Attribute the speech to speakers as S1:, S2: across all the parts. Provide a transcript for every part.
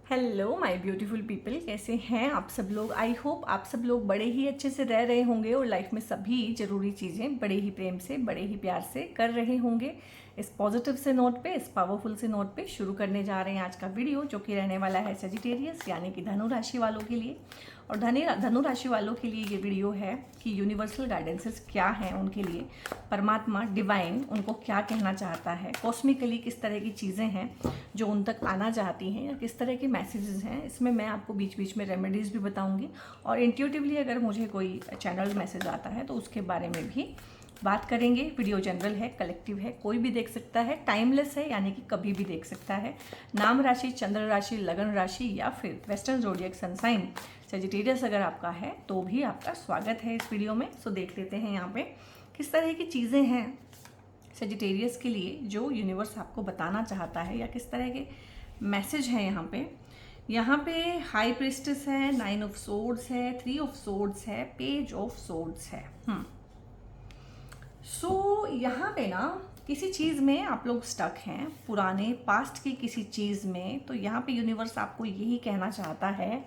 S1: Hello my beautiful people, कैसे हैं आप सब लोग। आई होप आप सब लोग बड़े ही अच्छे से रह रहे होंगे और लाइफ में सभी ज़रूरी चीज़ें बड़े ही प्रेम से, बड़े ही प्यार से कर रहे होंगे। इस पॉजिटिव से नोट पे, इस पावरफुल से नोट पे शुरू करने जा रहे हैं आज का वीडियो, जो कि रहने वाला है सेजिटेरियस यानी कि धनु राशि वालों के लिए। और धनु राशि वालों के लिए ये वीडियो है कि यूनिवर्सल गाइडेंसेस क्या हैं उनके लिए, परमात्मा डिवाइन उनको क्या कहना चाहता है, कॉस्मिकली किस तरह की चीज़ें हैं जो उन तक आना चाहती हैं, या किस तरह के मैसेजेस हैं। इसमें मैं आपको बीच बीच में रेमेडीज़ भी बताऊंगी, और इंट्यूटिवली अगर मुझे कोई चैनल मैसेज आता है तो उसके बारे में भी बात करेंगे। वीडियो जनरल है, कलेक्टिव है, कोई भी देख सकता है, टाइमलेस है यानी कि कभी भी देख सकता है। नाम राशि, चंद्र राशि, लगन राशि या फिर western zodiac sun sign Sagittarius अगर आपका है तो भी आपका स्वागत है इस वीडियो में। सो देख लेते हैं यहाँ पे किस तरह की चीज़ें हैं सेजिटेरियस के लिए जो यूनिवर्स आपको बताना चाहता है, या किस तरह के मैसेज हैं यहाँ पे हाई प्रिस्टेस है, 9 ऑफ सोर्ड्स है, 3 ऑफ सोर्ड्स है, पेज ऑफ सोर्ड्स है। सो यहाँ पे ना किसी चीज़ में आप लोग स्टक हैं, पुराने पास्ट की किसी चीज़ में। तो यहाँ पे यूनिवर्स आपको यही कहना चाहता है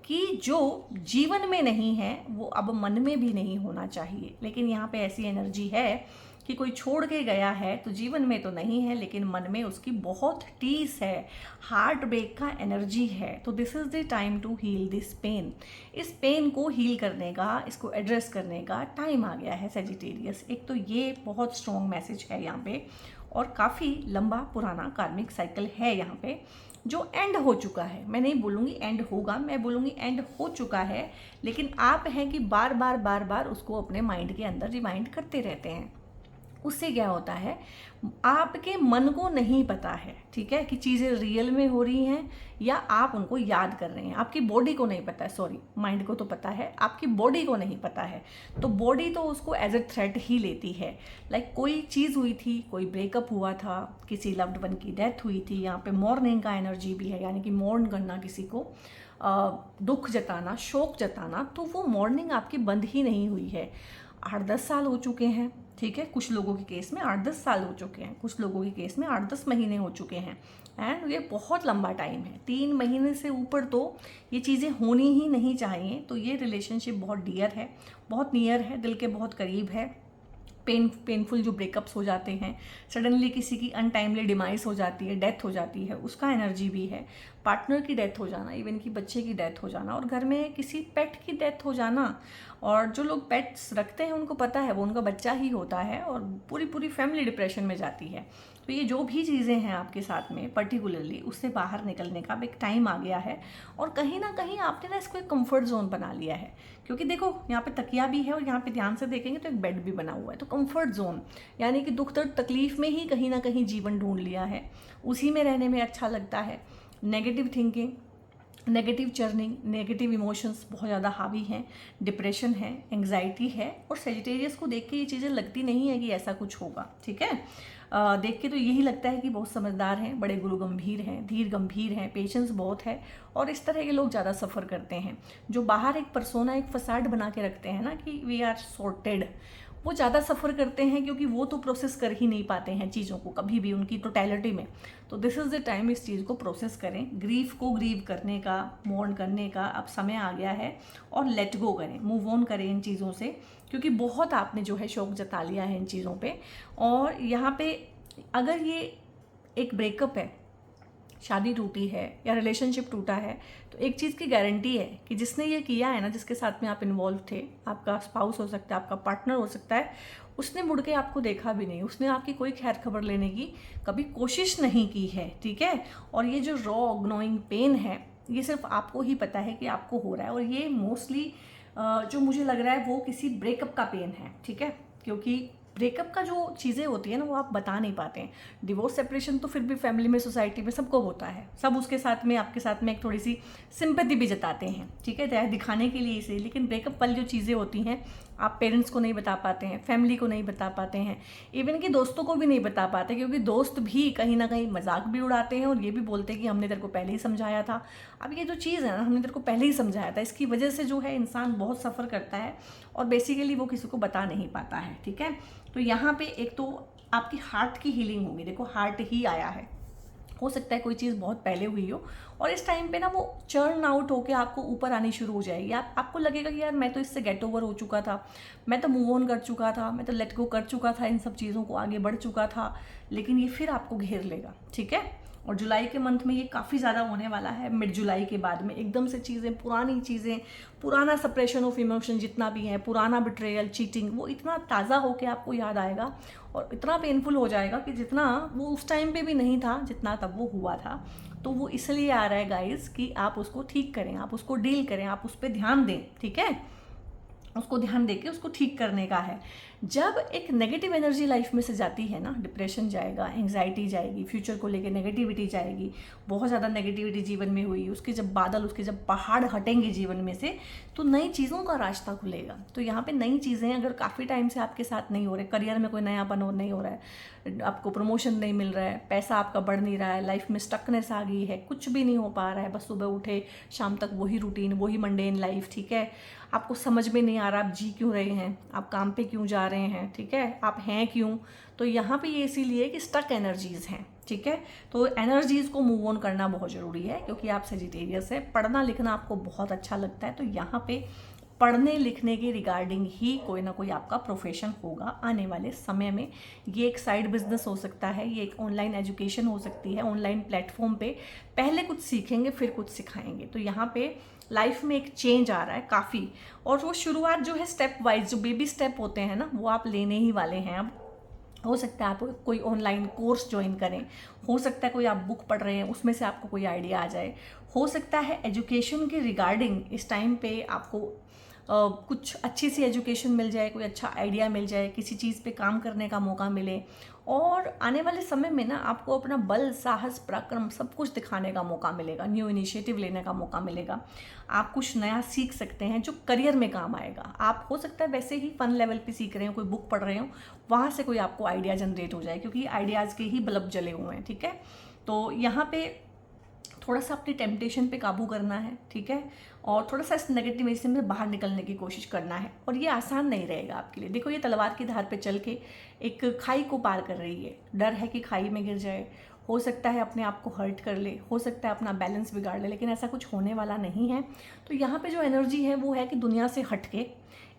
S1: कि जो जीवन में नहीं है वो अब मन में भी नहीं होना चाहिए। लेकिन यहाँ पे ऐसी एनर्जी है कि कोई छोड़ के गया है तो जीवन में तो नहीं है, लेकिन मन में उसकी बहुत टीस है, हार्ट ब्रेक का एनर्जी है। तो this is the time to heal this pain. इस पेन को हील करने का, इसको एड्रेस करने का टाइम आ गया है सेजिटेरियस। एक तो ये बहुत स्ट्रॉन्ग मैसेज है यहाँ पे, और काफ़ी लंबा पुराना कार्मिक साइकिल है यहाँ पे जो एंड हो चुका है। मैं नहीं बोलूँगी एंड होगा, मैं बोलूँगी एंड हो चुका है। लेकिन आप हैं कि बार बार उसको अपने माइंड के अंदर रिमाइंड करते रहते हैं। उससे क्या होता है, आपके मन को नहीं पता है, ठीक है, कि चीज़ें रियल में हो रही हैं या आप उनको याद कर रहे हैं। आपकी बॉडी को नहीं पता है, सॉरी, माइंड को तो पता है, आपकी बॉडी को नहीं पता है। तो बॉडी तो उसको एज ए थ्रेट ही लेती है। लाइक कोई चीज़ हुई थी, कोई ब्रेकअप हुआ था, किसी लव्ड वन की डेथ हुई थी। यहाँ पे मॉर्निंग का एनर्जी भी है, यानी कि मॉर्न करना, किसी को दुख जताना, शोक जताना। तो वो मॉर्निंग आपकी बंद ही नहीं हुई है। 8-10 साल हो चुके हैं, ठीक है, कुछ लोगों के केस में 8-10 साल हो चुके हैं, कुछ लोगों के केस में 8-10 महीने हो चुके हैं। एंड ये बहुत लंबा टाइम है, 3 महीने से ऊपर तो ये चीज़ें होनी ही नहीं चाहिए। तो ये रिलेशनशिप बहुत डियर है, बहुत नियर है, दिल के बहुत करीब है। पेनफुल जो ब्रेकअप्स हो जाते हैं, सडनली किसी की अनटाइमली डिमाइस हो जाती है, डेथ हो जाती है, उसका एनर्जी भी है। पार्टनर की डेथ हो जाना, इवन कि बच्चे की डेथ हो जाना, और घर में किसी पेट की डेथ हो जाना। और जो लोग पेट्स रखते हैं उनको पता है वो उनका बच्चा ही होता है, और पूरी पूरी फैमिली डिप्रेशन में जाती है। तो ये जो भी चीज़ें हैं आपके साथ में पर्टिकुलरली, उससे बाहर निकलने का एक टाइम आ गया है। और कहीं ना कहीं आपने ना इसको एक कंफर्ट जोन बना लिया है, क्योंकि देखो यहाँ पे तकिया भी है और यहाँ पे ध्यान से देखेंगे तो एक बेड भी बना हुआ है। तो कंफर्ट जोन यानी कि दुख दर्द तकलीफ में ही कहीं ना कहीं जीवन ढूंढ लिया है, उसी में रहने में अच्छा लगता है। Negative thinking, negative journeying, negative emotions बहुत ज़्यादा हावी हैं, डिप्रेशन है, एंग्जाइटी है। और सेजिटेरियस को देख के ये चीज़ें लगती नहीं है कि ऐसा कुछ होगा, ठीक है। देख के तो यही लगता है कि बहुत समझदार हैं, बड़े गुरु गंभीर हैं, धीर गंभीर हैं, पेशेंस बहुत है। और इस तरह के लोग ज़्यादा सफ़र करते हैं, जो बाहर एक पर्सोना, एक फसाड बना के रखते हैं ना कि वी आर सॉर्टेड, वो ज़्यादा सफ़र करते हैं, क्योंकि वो तो प्रोसेस कर ही नहीं पाते हैं चीज़ों को कभी भी उनकी टोटलिटी में। तो दिस इज़ द टाइम इस चीज़ को प्रोसेस करें, ग्रीफ को ग्रीव करने का, मॉर्न करने का अब समय आ गया है। और लेट गो करें, मूव ऑन करें इन चीज़ों से, क्योंकि बहुत आपने जो है शौक जता लिया है इन चीज़ों पे। और यहाँ पे अगर ये एक ब्रेकअप है, शादी टूटी है या रिलेशनशिप टूटा है, तो एक चीज़ की गारंटी है कि जिसने ये किया है ना, जिसके साथ में आप इन्वॉल्व थे, आपका स्पाउस हो सकता है, आपका पार्टनर हो सकता है, उसने मुड़ के आपको देखा भी नहीं, उसने आपकी कोई खैर खबर लेने की कभी कोशिश नहीं की है, ठीक है। और ये जो रॉ ग्नोइंग पेन है, ये सिर्फ आपको ही पता है कि आपको हो रहा है। और ये मोस्टली जो मुझे लग रहा है वो किसी ब्रेकअप का पेन है, ठीक है, क्योंकि ब्रेकअप का जो चीज़ें होती है ना वो आप बता नहीं पाते हैं। डिवोर्स सेपरेशन तो फिर भी फैमिली में, सोसाइटी में सबको होता है, सब उसके साथ में, आपके साथ में एक थोड़ी सी सिंपैथी भी जताते हैं, ठीक है, दिखाने के लिए इसे। लेकिन ब्रेकअप वाली जो चीज़ें होती हैं आप पेरेंट्स को नहीं बता पाते हैं, फैमिली को नहीं बता पाते हैं, इवन कि दोस्तों को भी नहीं बता पाते, क्योंकि दोस्त भी कहीं ना कहीं मजाक भी उड़ाते हैं और ये भी बोलते हैं कि हमने तेरे को पहले ही समझाया था। अब ये जो चीज़ है ना, हमने तेरे को पहले ही समझाया था, इसकी वजह से जो है इंसान बहुत सफ़र करता है और बेसिकली वो किसी को बता नहीं पाता है, ठीक है। तो यहाँ पे एक तो आपकी हार्ट की हीलिंग होगी, देखो हार्ट ही आया है, हो सकता है कोई चीज़ बहुत पहले हुई हो और इस टाइम पे ना वो चर्न आउट होके आपको ऊपर आनी शुरू हो जाएगी। आपको लगेगा कि यार मैं तो इससे गेट ओवर हो चुका था, मैं तो मूव ऑन कर चुका था, मैं तो लेट गो कर चुका था, इन सब चीज़ों को आगे बढ़ चुका था, लेकिन ये फिर आपको घेर लेगा। ठीक है, और जुलाई के मंथ में ये काफ़ी ज़्यादा होने वाला है। मिड जुलाई के बाद में एकदम से चीज़ें, पुराना सप्रेशन ऑफ इमोशन जितना भी है, पुराना बिट्रेयल, चीटिंग, वो इतना ताज़ा होके आपको याद आएगा और इतना पेनफुल हो जाएगा कि जितना वो उस टाइम पे भी नहीं था, जितना तब वो हुआ था। तो वो इसलिए आ रहा है गाइस कि आप उसको ठीक करें, आप उसको डील करें, आप उस पर ध्यान दें। ठीक है, उसको ध्यान देके उसको ठीक करने का है। जब एक नेगेटिव एनर्जी लाइफ में से जाती है ना, डिप्रेशन जाएगा, एंग्जाइटी जाएगी, फ्यूचर को लेके नेगेटिविटी जाएगी, बहुत ज़्यादा नेगेटिविटी जीवन में हुई, उसके जब बादल, उसके जब पहाड़ हटेंगे जीवन में से, तो नई चीज़ों का रास्ता खुलेगा। तो यहाँ पे नई चीज़ें अगर काफ़ी टाइम से आपके साथ नहीं हो रहे, करियर में कोई नयापन नहीं हो रहा है, आपको प्रमोशन नहीं मिल रहा है, पैसा आपका बढ़ नहीं रहा है, लाइफ में स्टकनेस आ गई है, कुछ भी नहीं हो पा रहा है, बस सुबह उठे शाम तक वही रूटीन, वही मंडेन लाइफ। ठीक है, आपको समझ में नहीं आ रहा आप जी क्यों रहे हैं, आप काम पे क्यों जा रहे हैं, ठीक है, आप हैं क्यों। तो यहाँ पे ये इसीलिए कि स्टक एनर्जीज हैं। ठीक है, तो एनर्जीज को मूव ऑन करना बहुत ज़रूरी है, क्योंकि आप सेजिटेरियस है, पढ़ना लिखना आपको बहुत अच्छा लगता है, तो यहाँ पे पढ़ने लिखने के रिगार्डिंग ही कोई ना कोई आपका प्रोफेशन होगा आने वाले समय में। ये एक साइड बिजनेस हो सकता है, ये एक ऑनलाइन एजुकेशन हो सकती है, ऑनलाइन प्लेटफॉर्म पे पहले कुछ सीखेंगे फिर कुछ सिखाएंगे। तो यहाँ पे लाइफ में एक चेंज आ रहा है काफ़ी, और वो शुरुआत जो है स्टेप वाइज, जो बेबी स्टेप होते हैं ना, वो आप लेने ही वाले हैं। अब हो सकता है आप कोई ऑनलाइन कोर्स ज्वाइन करें, हो सकता है कोई आप बुक पढ़ रहे हैं उसमें से आपको कोई आइडिया आ जाए, हो सकता है एजुकेशन के रिगार्डिंग इस टाइम पे आपको कुछ अच्छी सी एजुकेशन मिल जाए, कोई अच्छा आइडिया मिल जाए, किसी चीज़ पे काम करने का मौका मिले, और आने वाले समय में ना आपको अपना बल, साहस, पराक्रम सब कुछ दिखाने का मौका मिलेगा, न्यू इनिशिएटिव लेने का मौका मिलेगा। आप कुछ नया सीख सकते हैं जो करियर में काम आएगा। आप हो सकता है वैसे ही फन लेवल पे सीख रहे हो, कोई बुक पढ़ रहे हो, वहाँ से कोई आपको आइडिया जनरेट हो जाए, क्योंकि आइडियाज़ के ही बल्ब जले हुए हैं। ठीक है, तो यहाँ पे थोड़ा सा अपनी टेम्पटेशन पे काबू करना है। ठीक है, और थोड़ा सा इस नेगेटिविटी में बाहर निकलने की कोशिश करना है, और ये आसान नहीं रहेगा आपके लिए। देखो, ये तलवार की धार पे चल के एक खाई को पार कर रही है, डर है कि खाई में गिर जाए, हो सकता है अपने आप को हर्ट कर ले, हो सकता है अपना बैलेंस बिगाड़ ले, लेकिन ऐसा कुछ होने वाला नहीं है। तो यहाँ पे जो एनर्जी है वो है कि दुनिया से हट के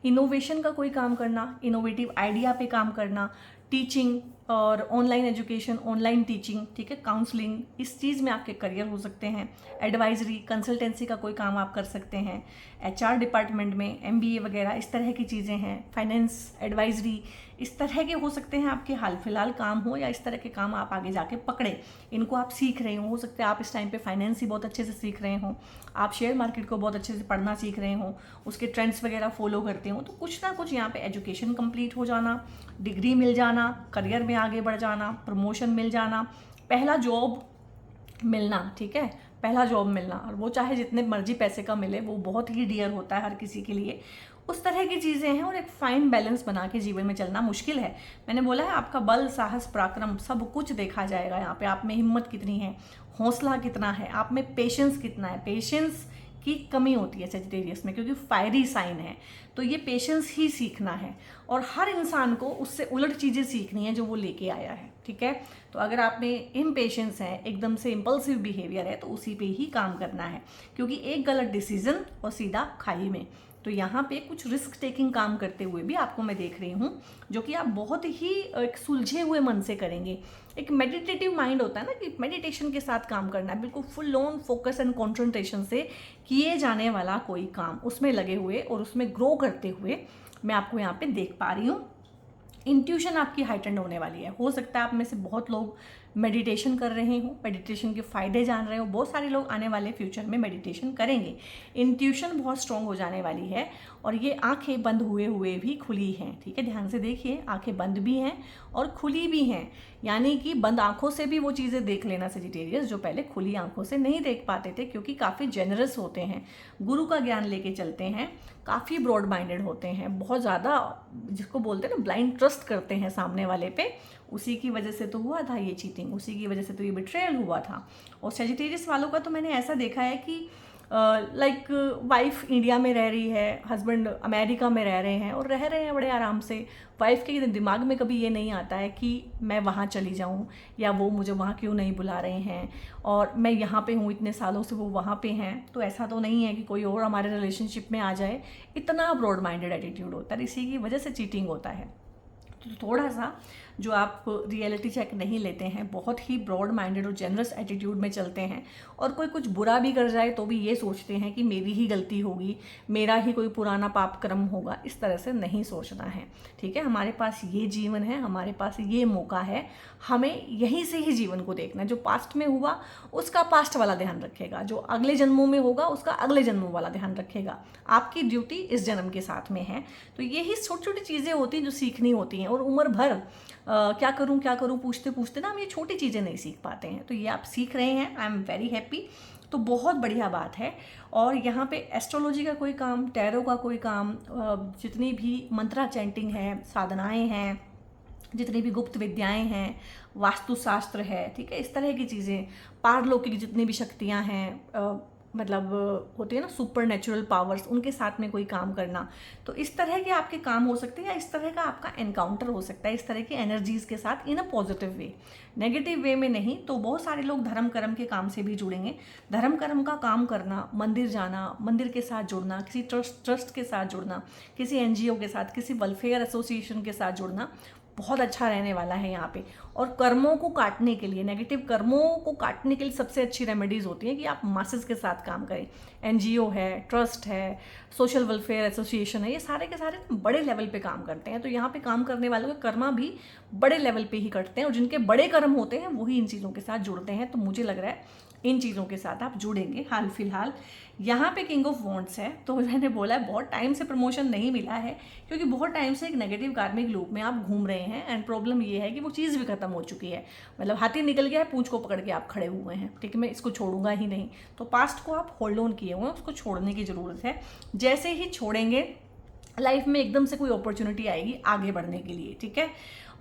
S1: इनोवेशन का कोई काम करना, इनोवेटिव आइडिया पे काम करना, टीचिंग और ऑनलाइन एजुकेशन, ऑनलाइन टीचिंग, ठीक है, काउंसलिंग, इस चीज़ में आपके करियर हो सकते हैं। एडवाइजरी, कंसल्टेंसी का कोई काम आप कर सकते हैं, एचआर डिपार्टमेंट में एमबीए वगैरह, इस तरह की चीज़ें हैं, फाइनेंस एडवाइजरी, इस तरह के हो सकते हैं आपके हाल फिलहाल काम हो, या इस तरह के काम आप आगे जाके पकड़े, इनको आप सीख रहे हो सकता है आप इस टाइम पे फाइनेंस ही बहुत अच्छे से सीख रहे हो, आप शेयर मार्केट को बहुत अच्छे से पढ़ना सीख रहे हो, उसके ट्रेंड्स वगैरह फॉलो करते हो, तो कुछ ना कुछ यहाँ पे एजुकेशन कंप्लीट हो जाना, डिग्री मिल जाना, करियर में आगे बढ़ जाना, प्रमोशन मिल जाना, पहला जॉब मिलना। ठीक है, पहला जॉब मिलना, और वो चाहे जितने मर्जी पैसे का मिले, वो बहुत ही डियर होता है हर किसी के लिए। उस तरह की चीज़ें हैं, और एक फाइन बैलेंस बना के जीवन में चलना मुश्किल है। मैंने बोला है आपका बल, साहस, पराक्रम सब कुछ देखा जाएगा यहाँ पे। आप में हिम्मत कितनी है, हौसला कितना है, आप में पेशेंस कितना है। पेशेंस की कमी होती है सेजिटेरियस में, क्योंकि फायरी साइन है, तो ये पेशेंस ही सीखना है, और हर इंसान को उससे उलट चीज़ें सीखनी है जो वो लेके आया है। ठीक है, तो अगर आप में इम्पेशेंस है, एकदम से इम्पल्सिव बिहेवियर है, तो उसी पे ही काम करना है, क्योंकि एक गलत डिसीजन और सीधा खाई में। तो यहाँ पे कुछ रिस्क टेकिंग काम करते हुए भी आपको मैं देख रही हूँ, जो कि आप बहुत ही एक सुलझे हुए मन से करेंगे। एक मेडिटेटिव माइंड होता है ना, कि मेडिटेशन के साथ काम करना है, बिल्कुल full on focus and concentration से किए जाने वाला कोई काम, उसमें लगे हुए और उसमें ग्रो करते हुए मैं आपको यहाँ पे देख पा रही हूँ। इंट्यूशन आपकी हाइटेंड होने वाली है। हो सकता है आप में से बहुत लोग मेडिटेशन कर रहे हो, मेडिटेशन के फ़ायदे जान रहे हो, बहुत सारे लोग आने वाले फ्यूचर में मेडिटेशन करेंगे। इंट्यूशन बहुत स्ट्रॉन्ग हो जाने वाली है, और ये आंखें बंद हुए हुए भी खुली हैं। ठीक है, ध्यान से देखिए, आंखें बंद भी हैं और खुली भी हैं, यानी कि बंद आंखों से भी वो चीज़ें देख लेना सेजिटेरियस, जो पहले खुली आंखों से नहीं देख पाते थे, क्योंकि काफ़ी जेनरस होते हैं, गुरु का ज्ञान लेके चलते हैं, काफ़ी ब्रॉड माइंडेड होते हैं, बहुत ज़्यादा जिसको बोलते हैं ना ब्लाइंड ट्रस्ट करते हैं सामने वाले पे। उसी की वजह से तो हुआ था ये चीटिंग, उसी की वजह से तो ये बिट्रेयल हुआ था। और सेजिटेरियस वालों का तो मैंने ऐसा देखा है कि लाइक वाइफ इंडिया में रह रही है, हस्बैंड अमेरिका में रह रहे हैं और रह रहे हैं बड़े आराम से। वाइफ के दिमाग में कभी ये नहीं आता है कि मैं वहाँ चली जाऊँ या वो मुझे वहाँ क्यों नहीं बुला रहे हैं, और मैं यहाँ पे हूँ इतने सालों से, वो वहाँ पे हैं। तो ऐसा तो नहीं है कि कोई और हमारे रिलेशनशिप में आ जाए। इतना ब्रॉड माइंडेड एटीट्यूड होता है, इसी की वजह से चीटिंग होता है। तो थोड़ा सा जो आप रियलिटी चेक नहीं लेते हैं, बहुत ही ब्रॉड माइंडेड और जेनरस एटीट्यूड में चलते हैं, और कोई कुछ बुरा भी कर जाए तो भी ये सोचते हैं कि मेरी ही गलती होगी, मेरा ही कोई पुराना पाप कर्म होगा। इस तरह से नहीं सोचना है, ठीक है। हमारे पास ये जीवन है, हमारे पास ये मौका है, हमें यहीं से ही जीवन को देखना है। जो पास्ट में हुआ उसका पास्ट वाला ध्यान रखेगा, जो अगले जन्मों में होगा उसका अगले जन्मों वाला ध्यान रखेगा। आपकी ड्यूटी इस जन्म के साथ में है। तो यही छोटी छोटी चीज़ें होती हैं जो सीखनी होती हैं, और उम्र भर क्या करूं पूछते पूछते ना हम ये छोटी चीज़ें नहीं सीख पाते हैं। तो ये आप सीख रहे हैं, आई एम वेरी हैप्पी। तो बहुत बढ़िया बात है। और यहाँ पे एस्ट्रोलॉजी का कोई काम, टैरो का कोई काम, जितनी भी मंत्रा चैंटिंग है, साधनाएं हैं, जितनी भी गुप्त विद्याएं हैं, वास्तुशास्त्र है, ठीक है, इस तरह की चीज़ें, पारलौकिक जितनी भी शक्तियाँ हैं, मतलब होती है ना सुपर नेचुरल पावर्स, उनके साथ में कोई काम करना, तो इस तरह के आपके काम हो सकते हैं, या इस तरह का आपका एनकाउंटर हो सकता है इस तरह की एनर्जीज़ के साथ, इन a positive way, negative way में नहीं। तो बहुत सारे लोग धर्म कर्म के काम से भी जुड़ेंगे। धर्म कर्म का काम करना, मंदिर जाना, मंदिर के साथ जुड़ना, किसी ट्रस्ट के साथ जुड़ना, किसी एनजीओ के साथ, किसी वेलफेयर एसोसिएशन के साथ जुड़ना बहुत अच्छा रहने वाला है यहाँ पे। और कर्मों को काटने के लिए, नेगेटिव कर्मों को काटने के लिए सबसे अच्छी रेमेडीज़ होती हैं कि आप मासेस के साथ काम करें। एनजीओ है, ट्रस्ट है, सोशल वेलफेयर एसोसिएशन है, ये सारे के सारे बड़े लेवल पे काम करते हैं। तो यहाँ पे काम करने वालों के कर्मा भी बड़े लेवल पे ही कटते हैं, और जिनके बड़े कर्म होते हैं वही इन चीज़ों के साथ जुड़ते हैं। तो मुझे लग रहा है इन चीज़ों के साथ आप जुड़ेंगे। हाल फिलहाल यहाँ पे किंग ऑफ वॉन्ड्स है, तो मैंने बोला है बहुत टाइम से प्रमोशन नहीं मिला है, क्योंकि बहुत टाइम से एक नेगेटिव कार्मिक लूप में आप घूम रहे हैं। एंड प्रॉब्लम ये है कि वो चीज़ भी खत्म हो चुकी है, मतलब हाथी निकल गया है, पूंछ को पकड़ के आप खड़े हुए हैं, ठीक है, मैं इसको छोड़ूंगा ही नहीं। तो पास्ट को आप होल्ड ऑन किए हुए हैं, उसको छोड़ने की ज़रूरत है। जैसे ही छोड़ेंगे लाइफ में एकदम से कोई अपॉर्चुनिटी आएगी आगे बढ़ने के लिए, ठीक है,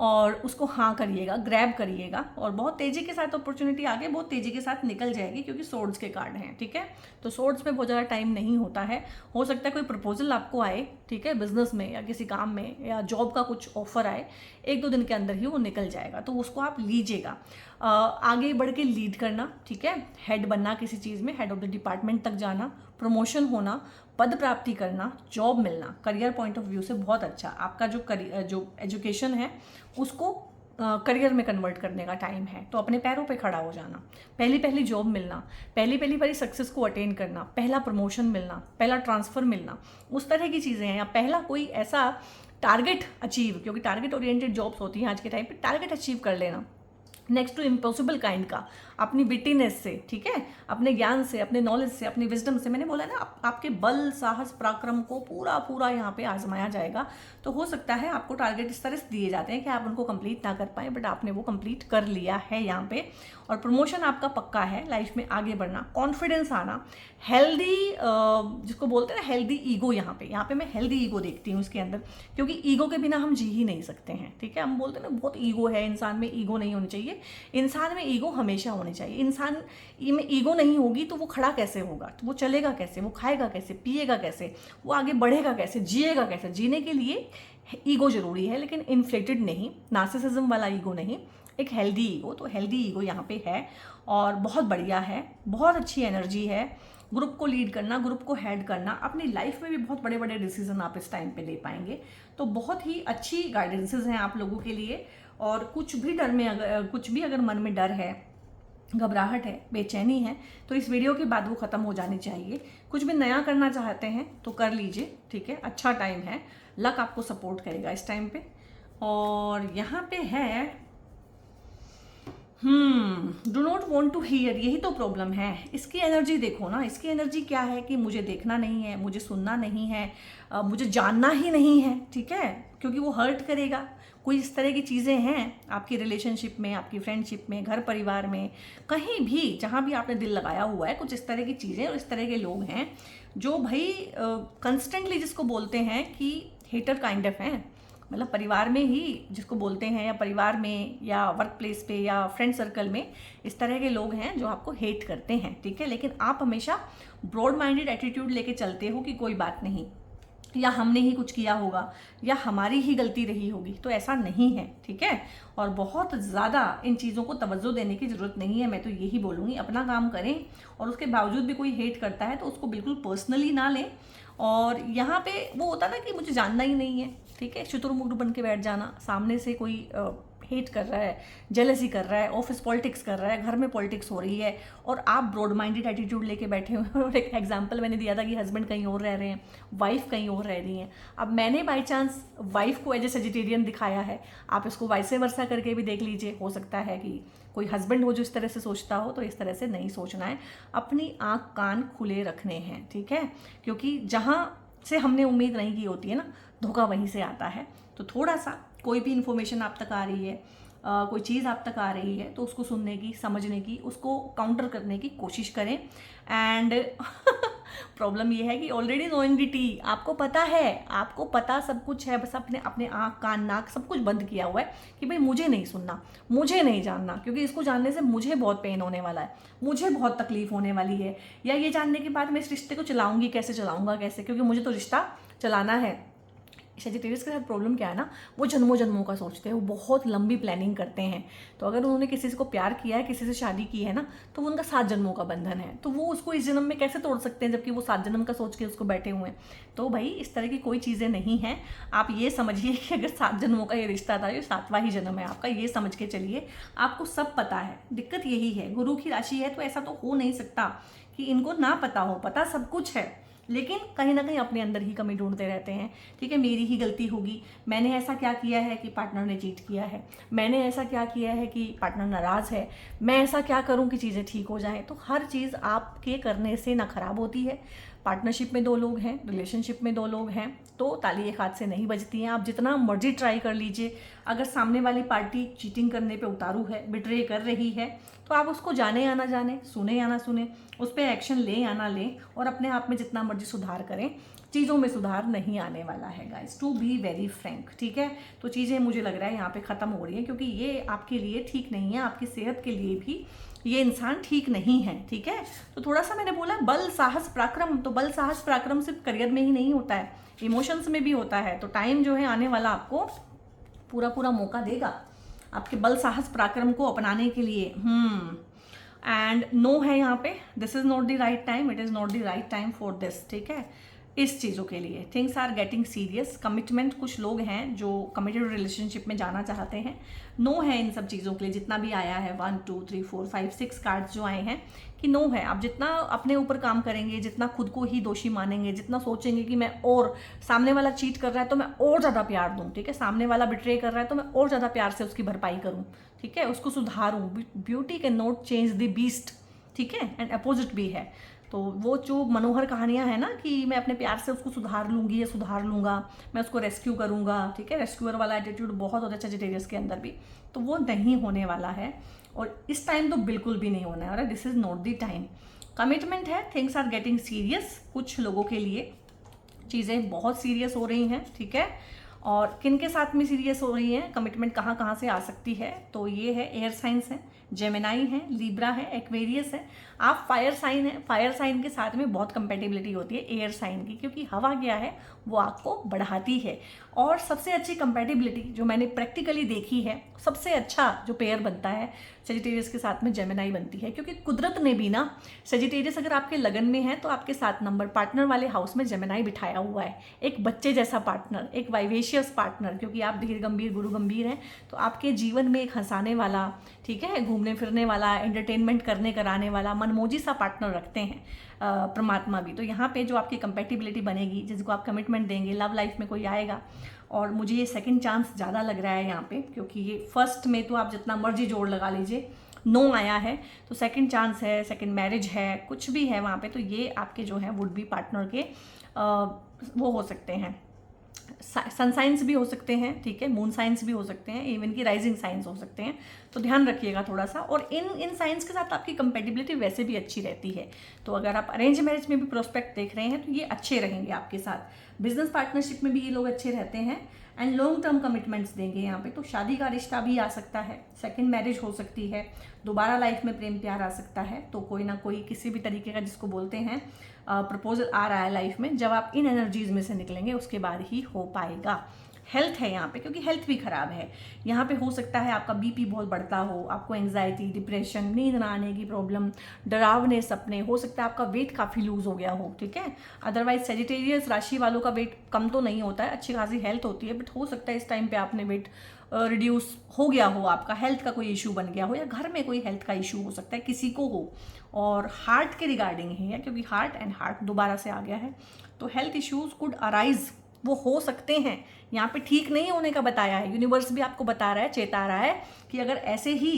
S1: और उसको हाँ करिएगा, ग्रैब करिएगा, और बहुत तेज़ी के साथ अपॉर्चुनिटी आगे बहुत तेज़ी के साथ निकल जाएगी, क्योंकि सोर्ड्स के कार्ड हैं, ठीक है। तो सोर्ड्स में बहुत ज़्यादा टाइम नहीं होता है। हो सकता है कोई प्रपोजल आपको आए, ठीक है, बिजनेस में या किसी काम में, या जॉब का कुछ ऑफर आए, 1-2 दिन के अंदर ही वो निकल जाएगा, तो उसको आप लीजिएगा। आगे बढ़ के लीड करना, ठीक है, हेड बनना, किसी चीज़ में हेड ऑफ द डिपार्टमेंट तक जाना, प्रमोशन होना, पद प्राप्ति करना, जॉब मिलना, करियर पॉइंट ऑफ व्यू से बहुत अच्छा। आपका जो एजुकेशन है उसको करियर में कन्वर्ट करने का टाइम है। तो अपने पैरों पे खड़ा हो जाना, पहली जॉब मिलना, पहली बारी सक्सेस को अटेन करना, पहला प्रमोशन मिलना, पहला ट्रांसफ़र मिलना, उस तरह की चीज़ें हैं। या पहला कोई ऐसा टारगेट अचीव, क्योंकि टारगेट ओरिएंटेड जॉब्स होती हैं आज के टाइम पे, टारगेट अचीव कर लेना नेक्स्ट टू इम्पॉसिबल काइंड का, अपनी विटीनेस से, ठीक है, अपने ज्ञान से, अपने नॉलेज से, अपनी विजडम से। मैंने बोला ना आपके बल, साहस, पराक्रम को पूरा यहाँ पे आजमाया जाएगा। तो हो सकता है आपको टारगेट इस तरह से दिए जाते हैं कि आप उनको कंप्लीट ना कर पाए, बट आपने वो कंप्लीट कर लिया है यहाँ पे, और प्रमोशन आपका पक्का है। लाइफ में आगे बढ़ना, कॉन्फिडेंस आना, हेल्दी, जिसको बोलते हैं ना हेल्दी ईगो, यहाँ पे मैं हेल्दी ईगो देखती हूँ इसके अंदर, क्योंकि ईगो के बिना हम जी ही नहीं सकते हैं, ठीक है। हम बोलते हैं ना बहुत ईगो है इंसान में, ईगो नहीं होनी चाहिए। इंसान में ईगो हमेशा होनी चाहिए। इंसान में ईगो नहीं होगी तो वो खड़ा कैसे होगा, तो वो चलेगा कैसे, वो खाएगा कैसे, पिएगा कैसे, वो आगे बढ़ेगा कैसे, जिएगा कैसे। जीने के लिए ईगो जरूरी है, लेकिन इन्फ्लेटेड नहीं, नार्सिसिज्म वाला ईगो नहीं, एक हेल्दी ईगो। तो हेल्दी ईगो यहाँ पे है और बहुत बढ़िया है, बहुत अच्छी एनर्जी है। ग्रुप को लीड करना, ग्रुप को हेड करना, अपनी लाइफ में भी बहुत बड़े बड़े डिसीजन आप इस टाइम पे ले पाएंगे। तो बहुत ही अच्छी गाइडेंसेस हैं आप लोगों के लिए। और कुछ भी अगर मन में डर है, घबराहट है, बेचैनी है, तो इस वीडियो के बाद वो ख़त्म हो जानी चाहिए। कुछ भी नया करना चाहते हैं तो कर लीजिए, ठीक है, अच्छा टाइम है, लक आपको सपोर्ट करेगा इस टाइम पे। और यहाँ पे है do not want to hear, यही तो प्रॉब्लम है। इसकी एनर्जी देखो ना, इसकी एनर्जी क्या है कि मुझे देखना नहीं है, मुझे सुनना नहीं है, मुझे जानना ही नहीं है, ठीक है, क्योंकि वो हर्ट करेगा। कोई इस तरह की चीज़ें हैं आपकी रिलेशनशिप में, आपकी फ्रेंडशिप में, घर परिवार में, कहीं भी जहाँ भी आपने दिल लगाया हुआ है, कुछ इस तरह की चीज़ें और इस तरह के लोग हैं जो भाई कंस्टेंटली जिसको बोलते हैं कि हेटर काइंड ऑफ हैं, मतलब परिवार में ही जिसको बोलते हैं, या परिवार में या वर्क प्लेस पे या फ्रेंड सर्कल में इस तरह के लोग हैं जो आपको हेट करते हैं, ठीक है। लेकिन आप हमेशा ब्रॉड माइंडेड एटीट्यूड लेके चलते हो कि कोई बात नहीं, या हमने ही कुछ किया होगा, या हमारी ही गलती रही होगी, तो ऐसा नहीं है, ठीक है। और बहुत ज़्यादा इन चीज़ों को तवज्जो देने की ज़रूरत नहीं है। मैं तो यही बोलूँगी, अपना काम करें, और उसके बावजूद भी कोई हेट करता है तो उसको बिल्कुल पर्सनली ना लें। और यहाँ पे वो होता ना कि मुझे जानना ही नहीं है, ठीक है, शुतुरमुर्ग बन के बैठ जाना। सामने से कोई हेट कर रहा है, जेलसी कर रहा है, ऑफिस पॉलिटिक्स कर रहा है, घर में पॉलिटिक्स हो रही है, और आप ब्रॉड माइंडेड एटीट्यूड लेके बैठे हुए हैं। और एक एग्जांपल मैंने दिया था कि हस्बैंड कहीं और रह रहे हैं, वाइफ कहीं और रह रही हैं। अब मैंने बाई चांस वाइफ को एज ए सेजिटेरियन दिखाया है, आप इसको वाइसे वर्सा करके भी देख लीजिए। हो सकता है कि कोई हस्बैंड हो जो इस तरह से सोचता हो, तो इस तरह से नहीं सोचना है, अपनी आँख कान खुले रखने हैं, ठीक है। क्योंकि जहाँ से हमने उम्मीद नहीं की होती है ना, धोखा वहीं से आता है। तो थोड़ा सा कोई भी इन्फॉर्मेशन आप तक आ रही है, कोई चीज़ आप तक आ रही है, तो उसको सुनने की, समझने की, उसको काउंटर करने की कोशिश करें। एंड प्रॉब्लम ये है कि ऑलरेडी नोइंग दी टी, आपको पता है, आपको पता सब कुछ है, बस अपने अपने आँख कान नाक सब कुछ बंद किया हुआ है कि भाई मुझे नहीं सुनना, मुझे नहीं जानना, क्योंकि इसको जानने से मुझे बहुत पेन होने वाला है, मुझे बहुत तकलीफ होने वाली है, या ये जानने के बाद मैं इस रिश्ते को चलाऊंगी कैसे, चलाऊंगा कैसे, क्योंकि मुझे तो रिश्ता चलाना है। सेजिटेरियस के साथ प्रॉब्लम क्या है ना, वो जन्मों जन्मों का सोचते हैं, वो बहुत लंबी प्लानिंग करते हैं। तो अगर उन्होंने किसी से को प्यार किया है, किसी से शादी की है ना, तो वो उनका 7 जन्मों का बंधन है, तो वो उसको इस जन्म में कैसे तोड़ सकते हैं, जबकि वो 7 जन्म का सोच के उसको बैठे हुए हैं। तो भाई इस तरह की कोई चीज़ें नहीं हैं। आप ये समझिए कि अगर 7 जन्मों का ये रिश्ता था, ये 7वां ही जन्म है आपका, ये समझ के चलिए। आपको सब पता है, दिक्कत यही है, गुरु की राशि है तो ऐसा तो हो नहीं सकता कि इनको ना पता हो, पता सब कुछ है, लेकिन कहीं ना कहीं अपने अंदर ही कमी ढूंढते रहते हैं, ठीक है। मेरी ही गलती होगी, मैंने ऐसा क्या किया है कि पार्टनर ने चीट किया है, मैंने ऐसा क्या किया है कि पार्टनर नाराज़ है, मैं ऐसा क्या करूं कि चीज़ें ठीक हो जाएं। तो हर चीज़ आपके करने से ना खराब होती है। पार्टनरशिप में 2 लोग हैं, रिलेशनशिप में 2 लोग हैं, तो ताली एक हाथ से नहीं बजती हैं। आप जितना मर्जी ट्राई कर लीजिए, अगर सामने वाली पार्टी चीटिंग करने पे उतारू है, बिट्रे कर रही है, तो आप उसको जाने या ना जाने, सुने या ना सुने, उस पर एक्शन लें या ना लें, और अपने आप में जितना मर्जी सुधार करें, चीज़ों में सुधार नहीं आने वाला है guys, to be very frank, ठीक है। तो चीज़ें मुझे लग रहा है यहाँ पे ख़त्म हो रही हैं, क्योंकि ये आपके लिए ठीक नहीं है, आपकी सेहत के लिए भी ये इंसान ठीक नहीं है, ठीक है। तो थोड़ा सा मैंने बोला बल साहस पराक्रम, तो बल साहस पराक्रम सिर्फ करियर में ही नहीं होता है, इमोशंस में भी होता है। तो टाइम जो है आने वाला आपको पूरा पूरा मौका देगा आपके बल साहस पराक्रम को अपनाने के लिए। एंड नो है यहाँ पे, this is not the right time, it is not the right time for this, ठीक है। इस चीज़ों के लिए things are getting serious. Commitment, कुछ लोग हैं जो कमिटेड रिलेशनशिप में जाना चाहते हैं, नो है इन सब चीज़ों के लिए। जितना भी आया है 1 2 3 4 5 6 कार्ड्स जो आए हैं कि नो है। आप जितना अपने ऊपर काम करेंगे, जितना खुद को ही दोषी मानेंगे, जितना सोचेंगे कि मैं और सामने वाला चीट कर रहा है तो मैं और ज़्यादा प्यार दूँ, ठीक है, सामने वाला बिट्रे कर रहा है तो मैं और ज़्यादा प्यार से उसकी भरपाई करूँ, ठीक है, उसको सुधारूँ। Beauty can not change the beast, ठीक है, एंड अपोजिट भी है। तो वो जो मनोहर कहानियाँ हैं ना कि मैं अपने प्यार से उसको सुधार लूँगी या सुधार लूँगा, मैं उसको रेस्क्यू करूँगा, ठीक है, रेस्क्यूअर वाला एटीट्यूड बहुत होता है सेजिटेरियस के अंदर भी, तो वो नहीं होने वाला है। और इस टाइम तो बिल्कुल भी नहीं होना है, और this is not the time. Commitment है, थिंग्स आर गेटिंग सीरियस, कुछ लोगों के लिए चीज़ें बहुत सीरियस हो रही हैं, ठीक है। और किन के साथ में सीरियस हो रही है, कमिटमेंट कहाँ कहाँ से आ सकती है, तो ये है एयर साइंस है, जेमिनाई है, लिब्रा है, एक्वेरियस है। आप फायर साइन है, फायर साइन के साथ में बहुत कंपेटिबिलिटी होती है एयर साइन की, क्योंकि हवा क्या है वो आग को बढ़ाती है। और सबसे अच्छी कंपेटिबिलिटी जो मैंने प्रैक्टिकली देखी है, सबसे अच्छा जो पेयर बनता है सेजिटेरियस के साथ में जेमिनाई बनती है, क्योंकि कुदरत ने भी ना, सेजिटेरियस अगर आपके लगन में है तो आपके 7 नंबर पार्टनर वाले हाउस में जेमिनाई बिठाया हुआ है, एक बच्चे जैसा पार्टनर, एक वाइवेशियस पार्टनर, क्योंकि आप धीर गंभीर गुरु गंभीर हैं, तो आपके जीवन में एक हंसाने वाला, ठीक है, घूमने फिरने वाला, एंटरटेनमेंट करने कराने वाला, मनमोजी सा पार्टनर रखते हैं परमात्मा भी। तो यहाँ पे जो आपकी कंपेटिबिलिटी बनेगी, जिसको आप कमिटमेंट देंगे, लव लाइफ में कोई आएगा। और मुझे ये सेकंड चांस ज़्यादा लग रहा है यहाँ पे, क्योंकि ये फर्स्ट में तो आप जितना मर्जी जोड़ लगा लीजिए, नो आया है, तो सेकंड चांस है, सेकंड मैरिज है, कुछ भी है वहाँ पे, तो ये आपके जो है वुड बी पार्टनर के वो हो सकते हैं, सन साइंस भी हो सकते हैं, ठीक है, मून साइंस भी हो सकते हैं, इवन की राइजिंग साइंस हो सकते हैं। तो ध्यान रखिएगा थोड़ा सा। और इन साइंस के साथ आपकी कंपेटिबिलिटी वैसे भी अच्छी रहती है। तो अगर आप अरेंज मैरिज में भी प्रोस्पेक्ट देख रहे हैं तो ये अच्छे रहेंगे आपके साथ। बिजनेस पार्टनरशिप में भी ये लोग अच्छे रहते हैं। एंड लॉन्ग टर्म कमिटमेंट्स देंगे यहाँ पे। तो शादी का रिश्ता भी आ सकता है, सेकंड मैरिज हो सकती है, दोबारा लाइफ में प्रेम प्यार आ सकता है। तो कोई ना कोई किसी भी तरीके का जिसको बोलते हैं प्रपोजल आ रहा है लाइफ में। जब आप इन एनर्जीज में से निकलेंगे उसके बाद ही हो पाएगा। हेल्थ है यहाँ पे, क्योंकि हेल्थ भी खराब है। यहाँ पे हो सकता है आपका बीपी बहुत बढ़ता हो, आपको एंजाइटी, डिप्रेशन, नींद ना आने की प्रॉब्लम, डरावने सपने, हो सकता है आपका वेट काफ़ी लूज हो गया हो, ठीक है। अदरवाइज सेजिटेरियस राशि वालों का वेट कम तो नहीं होता है, अच्छी खासी हेल्थ होती है, बट हो सकता है इस टाइम पे आपने वेट रिड्यूस हो गया हो, आपका हेल्थ का कोई इशू बन गया हो, या घर में कोई हेल्थ का इशू हो सकता है, किसी को हो। और हार्ट के रिगार्डिंग है, क्योंकि हार्ट एंड हार्ट दोबारा से आ गया है, तो हेल्थ इश्यूज कुड अराइज, वो हो सकते हैं। यहाँ पे ठीक नहीं होने का बताया है, यूनिवर्स भी आपको बता रहा है, चेता रहा है कि अगर ऐसे ही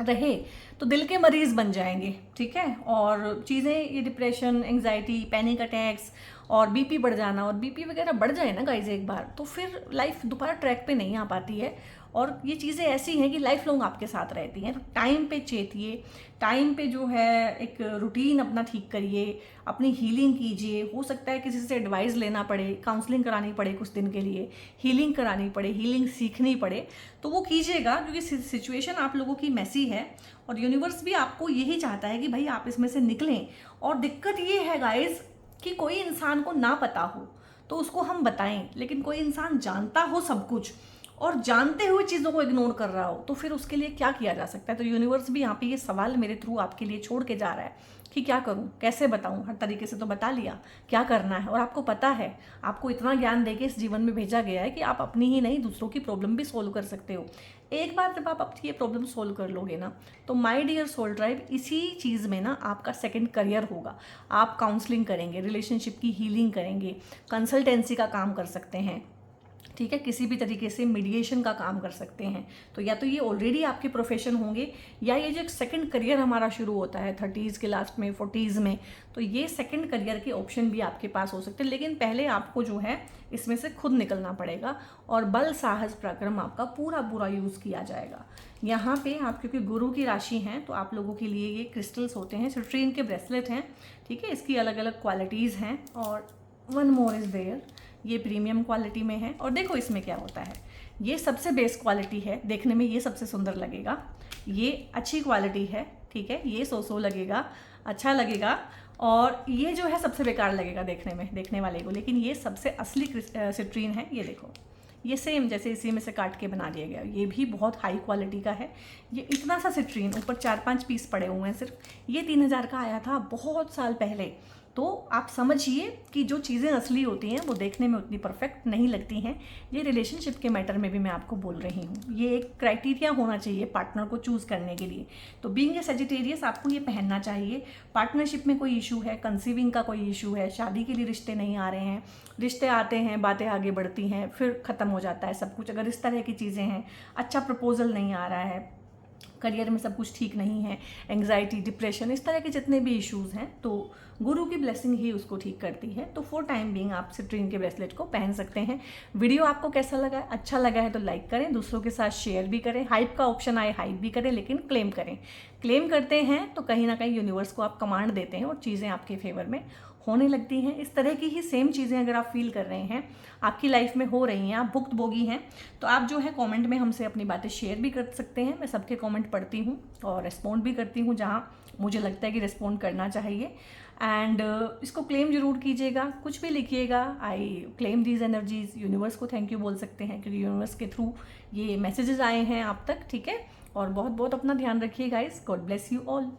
S1: रहे तो दिल के मरीज बन जाएंगे, ठीक है। और चीज़ें ये डिप्रेशन, एंजाइटी, पैनिक अटैक्स और बीपी बढ़ जाना, और बीपी वगैरह बढ़ जाए ना गाइज एक बार, तो फिर लाइफ दोबारा ट्रैक पे नहीं आ पाती है। और ये चीज़ें ऐसी हैं कि लाइफ लॉन्ग आपके साथ रहती हैं। तो टाइम पे चेतिए, टाइम पे जो है एक रूटीन अपना ठीक करिए, अपनी हीलिंग कीजिए। हो सकता है किसी से एडवाइस लेना पड़े, काउंसलिंग करानी पड़े कुछ दिन के लिए, हीलिंग करानी पड़े, हीलिंग सीखनी पड़े, तो वो कीजिएगा, क्योंकि सिचुएशन आप लोगों की मैसी है और यूनिवर्स भी आपको यही चाहता है कि भाई आप इसमें से निकलें। और दिक्कत ये है गाइज कि कोई इंसान को ना पता हो तो उसको हम बताएं, लेकिन कोई इंसान जानता हो सब कुछ और जानते हुए चीज़ों को इग्नोर कर रहा हो, तो फिर उसके लिए क्या किया जा सकता है। तो यूनिवर्स भी यहाँ पे ये सवाल मेरे थ्रू आपके लिए छोड़ के जा रहा है कि क्या करूँ, कैसे बताऊँ। हर तरीके से तो बता लिया क्या करना है, और आपको पता है, आपको इतना ज्ञान देके इस जीवन में भेजा गया है कि आप अपनी ही नहीं दूसरों की प्रॉब्लम भी सोल्व कर सकते हो। एक बार जब आप अपनी ये प्रॉब्लम सोल्व कर लोगे ना, तो माय डियर सोल ट्राइब, इसी चीज़ में ना आपका सेकंड करियर होगा। आप काउंसलिंग करेंगे, रिलेशनशिप की हीलिंग करेंगे, कंसल्टेंसी का काम कर सकते हैं, ठीक है, किसी भी तरीके से मीडिएशन का काम कर सकते हैं। तो या तो ये ऑलरेडी आपके प्रोफेशन होंगे, या ये जो एक सेकंड करियर हमारा शुरू होता है 30s के लास्ट में, 40s में, तो ये सेकंड करियर के ऑप्शन भी आपके पास हो सकते हैं। लेकिन पहले आपको जो है इसमें से खुद निकलना पड़ेगा, और बल, साहस, पराक्रम आपका पूरा पूरा यूज़ किया जाएगा। यहाँ पे आप क्योंकि गुरु की राशि हैं, तो आप लोगों के लिए ये क्रिस्टल्स होते हैं, सिट्रीन के ब्रेसलेट हैं, ठीक है। इसकी अलग अलग क्वालिटीज़ हैं, और वन मोर इज़ देयर, ये प्रीमियम क्वालिटी में है। और देखो इसमें क्या होता है, ये सबसे बेस्ट क्वालिटी है, देखने में ये सबसे सुंदर लगेगा, ये अच्छी क्वालिटी है, ठीक है, ये सो लगेगा, अच्छा लगेगा, और ये जो है सबसे बेकार लगेगा देखने में, देखने वाले को। लेकिन ये सबसे असली सिट्रीन है। ये देखो, ये सेम जैसे इसी में से काट के बना दिया गया, ये भी बहुत हाई क्वालिटी का है। ये इतना सा सिट्रीन, ऊपर 4-5 पीस पड़े हुए हैं सिर्फ, ये 3000 का आया था बहुत साल पहले। तो आप समझिए कि जो चीज़ें असली होती हैं वो देखने में उतनी परफेक्ट नहीं लगती हैं। ये रिलेशनशिप के मैटर में भी मैं आपको बोल रही हूँ, ये एक क्राइटेरिया होना चाहिए पार्टनर को चूज़ करने के लिए। तो बीइंग ए सेजिटेरियस आपको ये पहनना चाहिए। पार्टनरशिप में कोई इशू है, कंसीविंग का कोई इशू है, शादी के लिए रिश्ते नहीं आ रहे हैं, रिश्ते आते हैं, बातें आगे बढ़ती हैं, फिर ख़त्म हो जाता है सब कुछ, अगर इस तरह की चीज़ें हैं, अच्छा प्रपोजल नहीं आ रहा है, करियर में सब कुछ ठीक नहीं है, एंग्जाइटी, डिप्रेशन, इस तरह के जितने भी इश्यूज़ हैं, तो गुरु की ब्लेसिंग ही उसको ठीक करती है। तो फॉर टाइम बीइंग आप सिट्रीन के ब्रेसलेट को पहन सकते हैं। वीडियो आपको कैसा लगा है? अच्छा लगा है तो लाइक करें, दूसरों के साथ शेयर भी करें, हाइप का ऑप्शन आए हाइप भी करें, लेकिन क्लेम करें। क्लेम करते हैं तो कहीं ना कहीं यूनिवर्स को आप कमांड देते हैं और चीज़ें आपके फेवर में होने लगती हैं। इस तरह की ही सेम चीज़ें अगर आप फील कर रहे हैं, आपकी लाइफ में हो रही हैं, आप भुक्तभोगी हैं, तो आप जो है कमेंट में हमसे अपनी बातें शेयर भी कर सकते हैं। मैं सबके कमेंट पढ़ती हूँ और रिस्पॉन्ड भी करती हूँ जहाँ मुझे लगता है कि रिस्पॉन्ड करना चाहिए। एंड इसको क्लेम जरूर कीजिएगा, कुछ भी लिखिएगा, I claim these energies. Universe को थैंक यू बोल सकते हैं, क्योंकि यूनिवर्स के थ्रू ये मैसेजेस आए हैं आप तक, ठीक है। और बहुत बहुत अपना ध्यान रखिए guys. God bless you all.